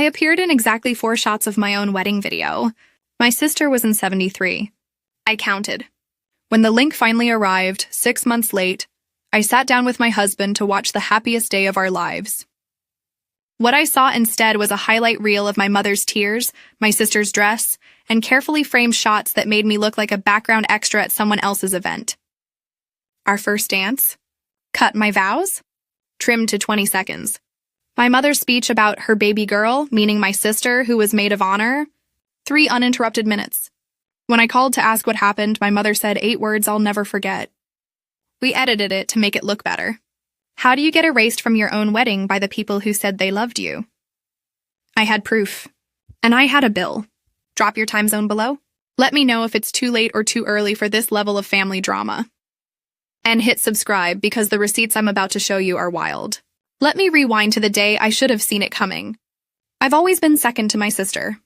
appeared in exactly 4 shots of my own wedding video. My sister was in 73. I counted. When the link finally arrived, 6 months late, I sat down with my husband to watch the happiest day of our lives. What I saw instead was a highlight reel of my mother's tears, my sister's dress, and carefully framed shots that made me look like a background extra at someone else's event. Our first dance? Cut my vows? Trimmed to 20 seconds. My mother's speech about her baby girl, meaning my sister, who was maid of honor? 3 uninterrupted minutes. When I called to ask what happened, my mother said 8 words I'll never forget. We edited it to make it look better. How do you get erased from your own wedding by the people who said they loved you? I had proof. And I had a bill. Drop your time zone below. Let me know if it's too late or too early for this level of family drama. And hit subscribe because the receipts I'm about to show you are wild. Let me rewind to the day I should have seen it coming. I've always been second to my sister.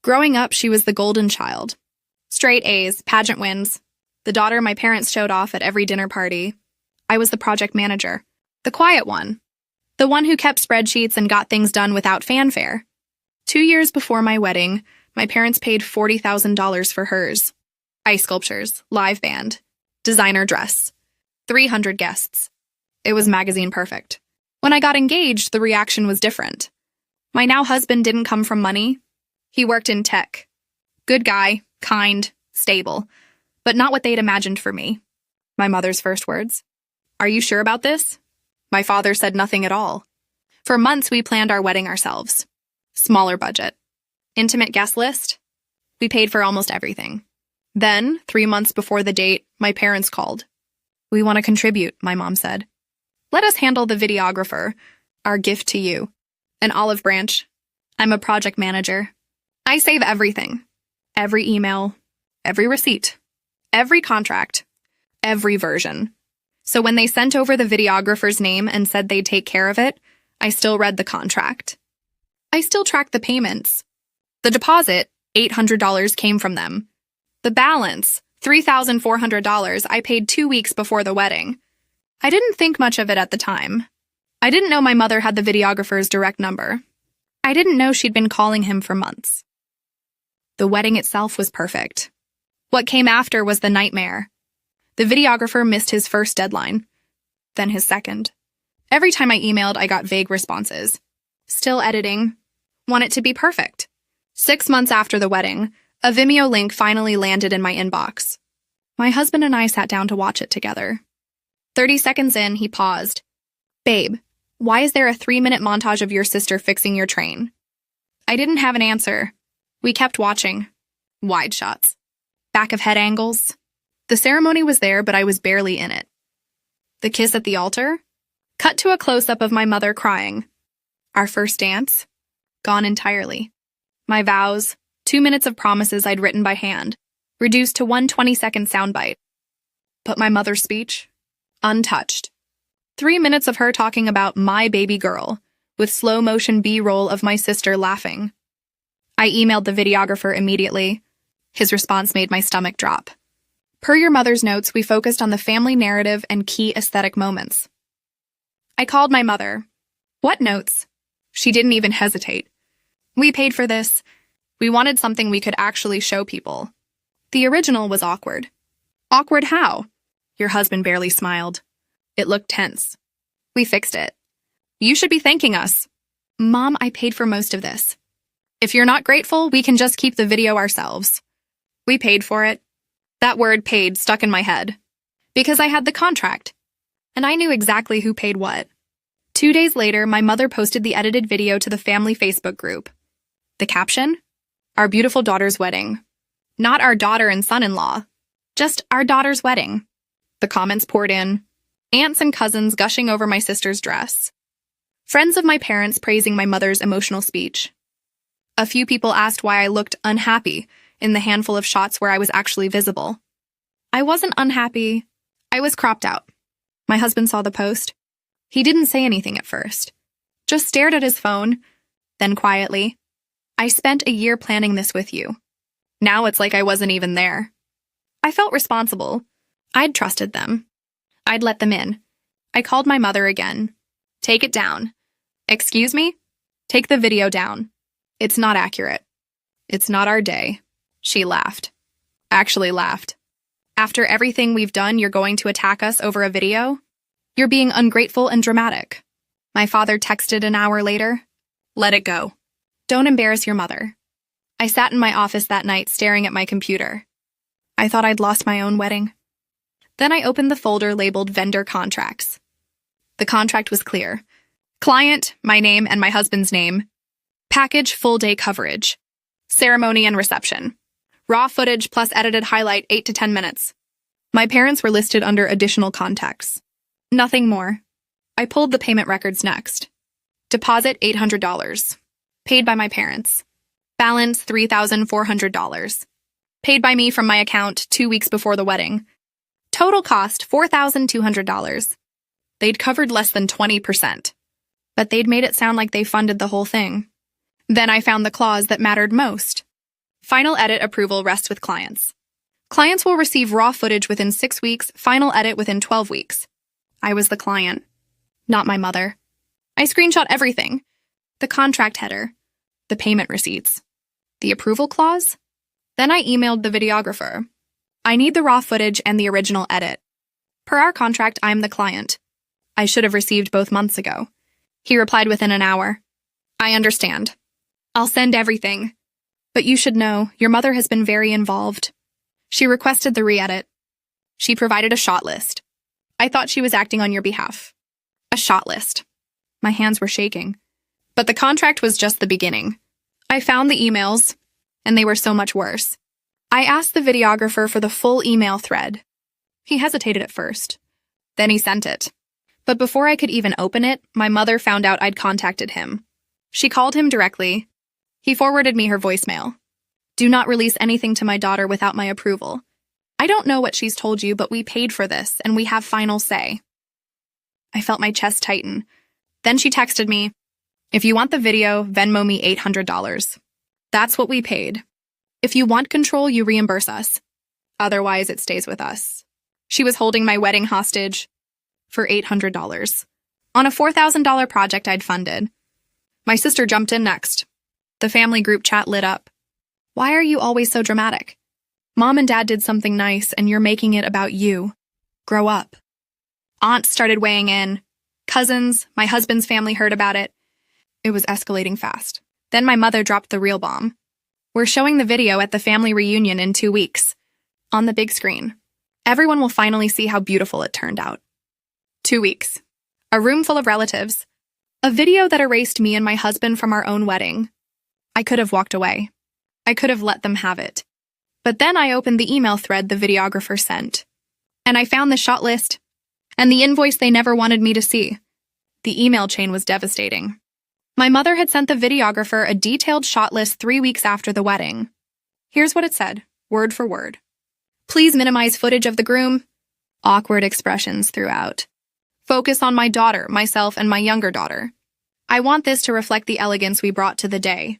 Growing up, she was the golden child. Straight A's, pageant wins. The daughter my parents showed off at every dinner party. I was the project manager. The quiet one. The one who kept spreadsheets and got things done without fanfare. 2 years before my wedding, my parents paid $40,000 for hers. Ice sculptures, live band, designer dress, 300 guests. It was magazine perfect. When I got engaged, the reaction was different. My now husband didn't come from money. He worked in tech. Good guy, kind, stable, but not what they'd imagined for me. My mother's first words. Are you sure about this? My father said nothing at all. For months, we planned our wedding ourselves. Smaller budget. Intimate guest list. We paid for almost everything. Then, 3 months before the date, my parents called. We want to contribute, my mom said. Let us handle the videographer, our gift to you. An olive branch. I'm a project manager. I save everything. Every email, every receipt, every contract, every version. So when they sent over the videographer's name and said they'd take care of it, I still read the contract. I still tracked the payments. The deposit, $800, came from them. The balance, $3,400, I paid 2 weeks before the wedding. I didn't think much of it at the time. I didn't know my mother had the videographer's direct number. I didn't know she'd been calling him for months. The wedding itself was perfect. What came after was the nightmare. The videographer missed his first deadline, then his second. Every time I emailed, I got vague responses. Still editing. Want it to be perfect. 6 months after the wedding, a Vimeo link finally landed in my inbox. My husband and I sat down to watch it together. 30 seconds in, he paused. Babe, why is there a 3-minute montage of your sister fixing your train? I didn't have an answer. We kept watching. Wide shots. Back of head angles. The ceremony was there, but I was barely in it. The kiss at the altar? Cut to a close-up of my mother crying. Our first dance? Gone entirely. My vows, 2 minutes of promises I'd written by hand, reduced to one 20-second soundbite. But my mother's speech? Untouched. 3 minutes of her talking about my baby girl, with slow-motion B-roll of my sister laughing. I emailed the videographer immediately. His response made my stomach drop. Per your mother's notes, we focused on the family narrative and key aesthetic moments. I called my mother. What notes? She didn't even hesitate. We paid for this. We wanted something we could actually show people. The original was awkward. Awkward how? Your husband barely smiled. It looked tense. We fixed it. You should be thanking us. Mom, I paid for most of this. If you're not grateful, we can just keep the video ourselves. We paid for it. That word paid stuck in my head. Because I had the contract. And I knew exactly who paid what. 2 days later, my mother posted the edited video to the family Facebook group. The caption? Our beautiful daughter's wedding. Not our daughter and son-in-law. Just our daughter's wedding. The comments poured in. Aunts and cousins gushing over my sister's dress. Friends of my parents praising my mother's emotional speech. A few people asked why I looked unhappy in the handful of shots where I was actually visible. I wasn't unhappy. I was cropped out. My husband saw the post. He didn't say anything at first. Just stared at his phone. Then quietly, I spent a year planning this with you. Now it's like I wasn't even there. I felt responsible. I'd trusted them. I'd let them in. I called my mother again. Take it down. Excuse me? Take the video down. It's not accurate. It's not our day. She laughed. Actually laughed. After everything we've done, you're going to attack us over a video? You're being ungrateful and dramatic. My father texted an hour later. Let it go. Don't embarrass your mother. I sat in my office that night staring at my computer. I thought I'd lost my own wedding. Then I opened the folder labeled Vendor Contracts. The contract was clear. Client, my name and my husband's name. Package, full day coverage. Ceremony and reception. Raw footage plus edited highlight 8 to 10 minutes. My parents were listed under additional contacts. Nothing more. I pulled the payment records next. Deposit $800. Paid by my parents. Balance $3,400. Paid by me from my account 2 weeks before the wedding. Total cost $4,200. They'd covered less than 20%. But they'd made it sound like they funded the whole thing. Then I found the clause that mattered most. Final edit approval rests with clients. Clients will receive raw footage within 6 weeks, final edit within 12 weeks. I was the client, not my mother. I screenshot everything. The contract header, the payment receipts, the approval clause. Then I emailed the videographer. I need the raw footage and the original edit. Per our contract, I'm the client. I should have received both months ago. He replied within an hour. I understand. I'll send everything. But you should know, your mother has been very involved. She requested the re-edit. She provided a shot list. I thought she was acting on your behalf. A shot list. My hands were shaking. But the contract was just the beginning. I found the emails, and they were so much worse. I asked the videographer for the full email thread. He hesitated at first. Then he sent it. But before I could even open it, my mother found out I'd contacted him. She called him directly. He forwarded me her voicemail. Do not release anything to my daughter without my approval. I don't know what she's told you, but we paid for this, and we have final say. I felt my chest tighten. Then she texted me, if you want the video, Venmo me $800. That's what we paid. If you want control, you reimburse us. Otherwise, it stays with us. She was holding my wedding hostage for $800 on a $4,000 project I'd funded. My sister jumped in next. The family group chat lit up. Why are you always so dramatic? Mom and Dad did something nice, and you're making it about you. Grow up. Aunts started weighing in. Cousins, my husband's family heard about it. It was escalating fast. Then my mother dropped the real bomb. We're showing the video at the family reunion in 2 weeks. On the big screen. Everyone will finally see how beautiful it turned out. 2 weeks. A room full of relatives. A video that erased me and my husband from our own wedding. I could have walked away. I could have let them have it. But then I opened the email thread the videographer sent. And I found the shot list and the invoice they never wanted me to see. The email chain was devastating. My mother had sent the videographer a detailed shot list 3 weeks after the wedding. Here's what it said, word for word. Please minimize footage of the groom. Awkward expressions throughout. Focus on my daughter, myself, and my younger daughter. I want this to reflect the elegance we brought to the day.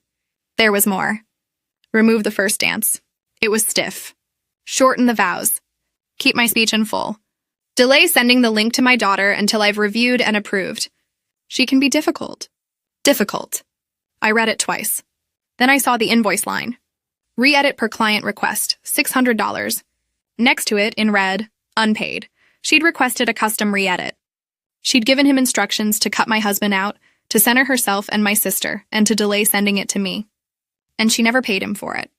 There was more. Remove the first dance. It was stiff. Shorten the vows. Keep my speech in full. Delay sending the link to my daughter until I've reviewed and approved. She can be difficult. Difficult. I read it twice. Then I saw the invoice line. Re-edit per client request, $600. Next to it, in red, unpaid, she'd requested a custom re-edit. She'd given him instructions to cut my husband out, to center herself and my sister, and to delay sending it to me. And she never paid him for it.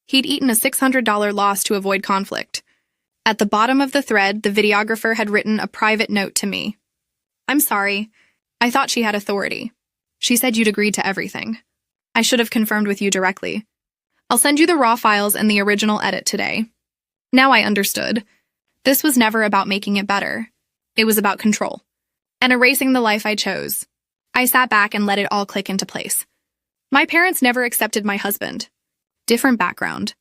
He'd eaten a $600 loss to avoid conflict. At the bottom of the thread, the videographer had written a private note to me. I'm sorry. I thought she had authority. She said you'd agreed to everything. I should have confirmed with you directly. I'll send you the raw files and the original edit today. Now I understood. This was never about making it better. It was about control. And erasing the life I chose. I sat back and let it all click into place. My parents never accepted my husband. Different background.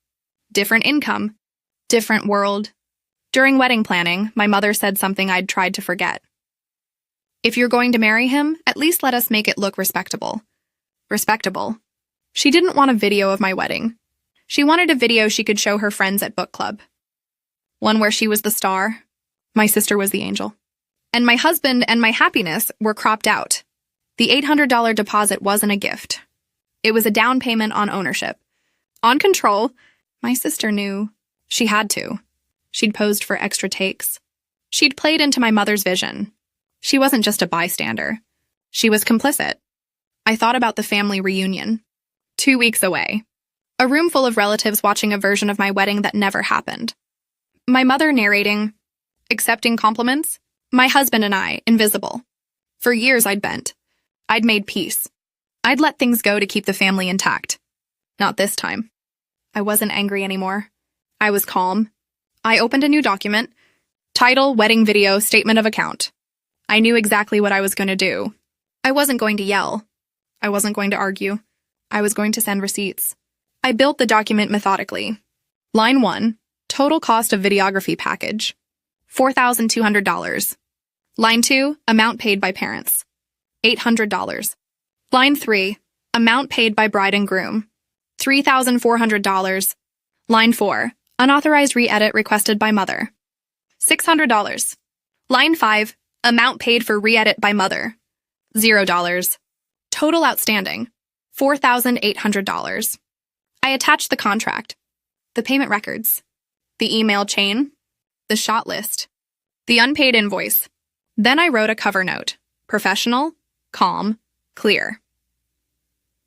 Different income. Different world. During wedding planning, my mother said something I'd tried to forget. If you're going to marry him, at least let us make it look respectable. Respectable. She didn't want a video of my wedding. She wanted a video she could show her friends at book club. One where she was the star. My sister was the angel. And my husband and my happiness were cropped out. The $800 deposit wasn't a gift. It was a down payment on ownership. On control. My sister knew. She had to. She'd posed for extra takes. She'd played into my mother's vision. She wasn't just a bystander. She was complicit. I thought about the family reunion. 2 weeks away. A room full of relatives watching a version of my wedding that never happened. My mother narrating, accepting compliments. My husband and I, invisible. For years I'd bent. I'd made peace. I'd let things go to keep the family intact. Not this time. I wasn't angry anymore. I was calm. I opened a new document. Title, wedding video, statement of account. I knew exactly what I was going to do. I wasn't going to yell. I wasn't going to argue. I was going to send receipts. I built the document methodically. Line 1, total cost of videography package, $4,200. Line 2, amount paid by parents, $800. Line 3, amount paid by bride and groom, $3,400. Line 4, unauthorized re-edit requested by mother, $600. Line 5, amount paid for re-edit by mother, $0. Total outstanding, $4,800. I attached the contract, the payment records, the email chain, the shot list, the unpaid invoice. Then I wrote a cover note, professional, calm, clear.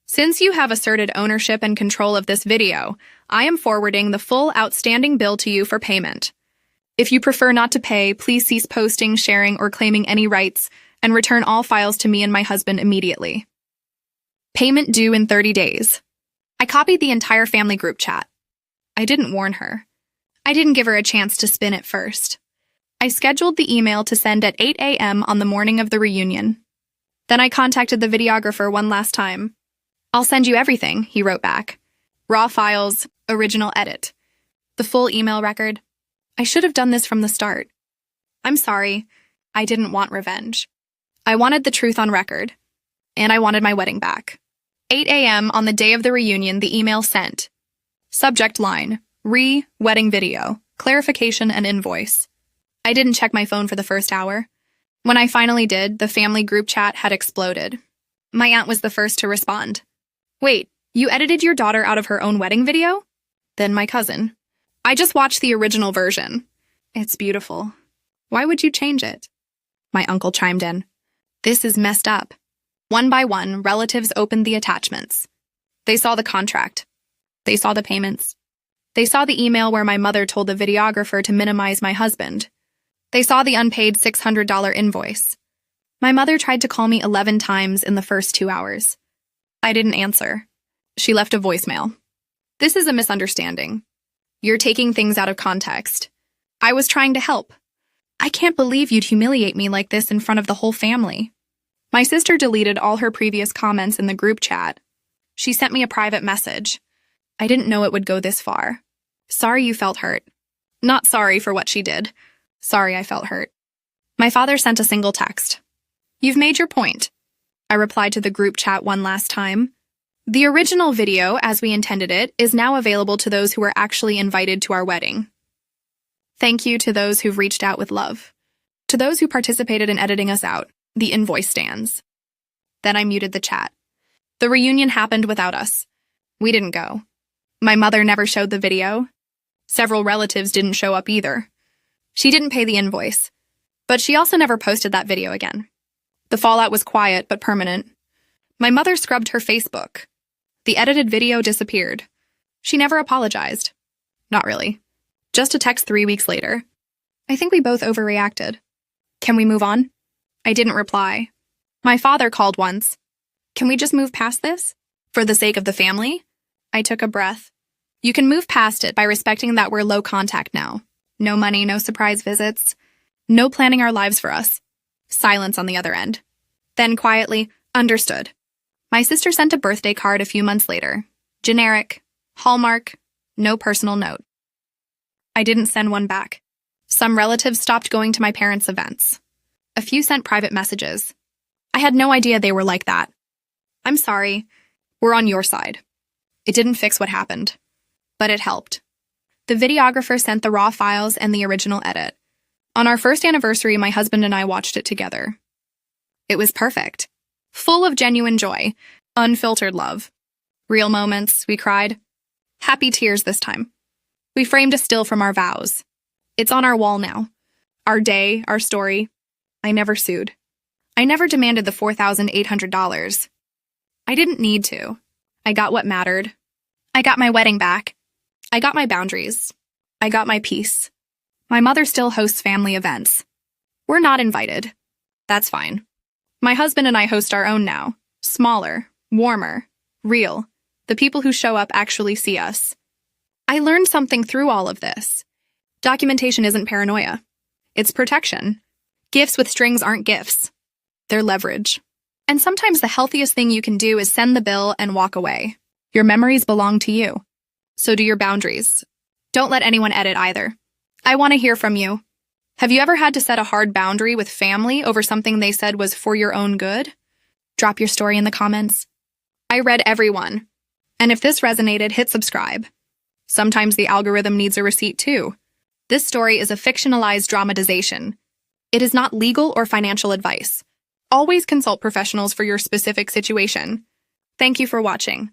Since you have asserted ownership and control of this video, I am forwarding the full outstanding bill to you for payment. If you prefer not to pay, please cease posting, sharing, or claiming any rights, and return all files to me and my husband immediately. Payment due in 30 days. I copied the entire family group chat. I didn't warn her. I didn't give her a chance to spin it first. I scheduled the email to send at 8 a.m. on the morning of the reunion. Then I contacted the videographer one last time. I'll send you everything, he wrote back. Raw files, original edit. The full email record. I should have done this from the start. I'm sorry. I didn't want revenge. I wanted the truth on record. And I wanted my wedding back. 8 a.m. on the day of the reunion, the email sent. Subject line, wedding video, clarification and invoice. I didn't check my phone for the first hour. When I finally did, the family group chat had exploded. My aunt was the first to respond. Wait, you edited your daughter out of her own wedding video? Then my cousin. I just watched the original version. It's beautiful. Why would you change it? My uncle chimed in. This is messed up. One by one, relatives opened the attachments. They saw the contract. They saw the payments. They saw the email where my mother told the videographer to minimize my husband. They saw the unpaid $600 invoice. My mother tried to call me 11 times in the first 2 hours. I didn't answer. She left a voicemail. This is a misunderstanding. You're taking things out of context. I was trying to help. I can't believe you'd humiliate me like this in front of the whole family. My sister deleted all her previous comments in the group chat. She sent me a private message. I didn't know it would go this far. Sorry you felt hurt. Not sorry for what she did. Sorry I felt hurt. My father sent a single text. You've made your point. I replied to the group chat one last time. The original video, as we intended it, is now available to those who were actually invited to our wedding. Thank you to those who've reached out with love. To those who participated in editing us out. The invoice stands. Then I muted the chat. The reunion happened without us. We didn't go. My mother never showed the video. Several relatives didn't show up either. She didn't pay the invoice. But she also never posted that video again. The fallout was quiet but permanent. My mother scrubbed her Facebook. The edited video disappeared. She never apologized. Not really. Just a text 3 weeks later. I think we both overreacted. Can we move on? I didn't reply. My father called once. Can we just move past this? For the sake of the family? I took a breath. You can move past it by respecting that we're low contact now. No money, no surprise visits. No planning our lives for us. Silence on the other end. Then quietly, understood. My sister sent a birthday card a few months later. Generic. Hallmark. No personal note. I didn't send one back. Some relatives stopped going to my parents' events. A few sent private messages. I had no idea they were like that. I'm sorry. We're on your side. It didn't fix what happened. But it helped. The videographer sent the raw files and the original edit. On our first anniversary, my husband and I watched it together. It was perfect. Full of genuine joy. Unfiltered love. Real moments, we cried. Happy tears this time. We framed a still from our vows. It's on our wall now. Our day, our story. I never sued. I never demanded the $4,800. I didn't need to. I got what mattered. I got my wedding back. I got my boundaries. I got my peace. My mother still hosts family events. We're not invited. That's fine. My husband and I host our own now. Smaller, warmer, real. The people who show up actually see us. I learned something through all of this. Documentation isn't paranoia. It's protection. Gifts with strings aren't gifts. They're leverage. And sometimes the healthiest thing you can do is send the bill and walk away. Your memories belong to you. So do your boundaries. Don't let anyone edit either. I want to hear from you. Have you ever had to set a hard boundary with family over something they said was for your own good? Drop your story in the comments. I read every one. And if this resonated, hit subscribe. Sometimes the algorithm needs a receipt too. This story is a fictionalized dramatization. It is not legal or financial advice. Always consult professionals for your specific situation. Thank you for watching.